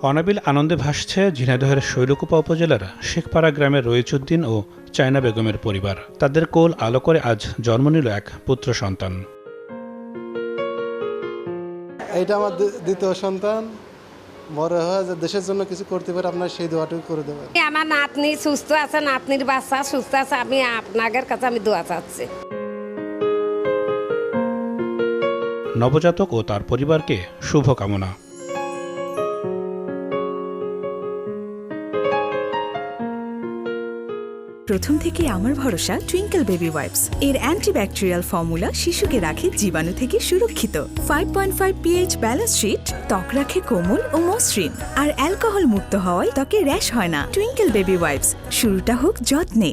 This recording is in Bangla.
অনাবিল আনন্দে ভাসছে ঝিনাইদহের শৈলকুপা উপজেলার শেখপাড়া গ্রামের রইচুদ্দিন ও চায়না বেগমের পরিবার। তাদের কোল আলো করে আজ জন্ম নিল এক পুত্র সন্তান। এইটা আমার দ্বিতীয় সন্তান। বড় হয় যে দেশের জন্য কিছু করতে পারে, আপনার সেই দোয়াটুকু করে দেবেন। আমার নাতনি সুস্থ আছে, নাতনির বাচ্চা সুস্থ আছে, আমি আপনাদের কাছে আমি দোয়া চাচ্ছি। নবজাতক ও তার পরিবারকে শুভকামনা। প্রথম থেকে আমার ভরসা টুইঙ্কেল বেবি ওয়াইপস। এর অ্যান্টিব্যাকটেরিয়াল ফর্মুলা শিশুকে রাখে জীবাণু থেকে সুরক্ষিত। 5.5 pH ব্যালেন্স শিট ত্বক রাখে কোমল ও মসৃণ, আর অ্যালকোহল মুক্ত হওয়ায় ত্বকে র্যাশ হয় না। টুইঙ্কেল বেবি ওয়াইপস, শুরুটা হোক যত্নে।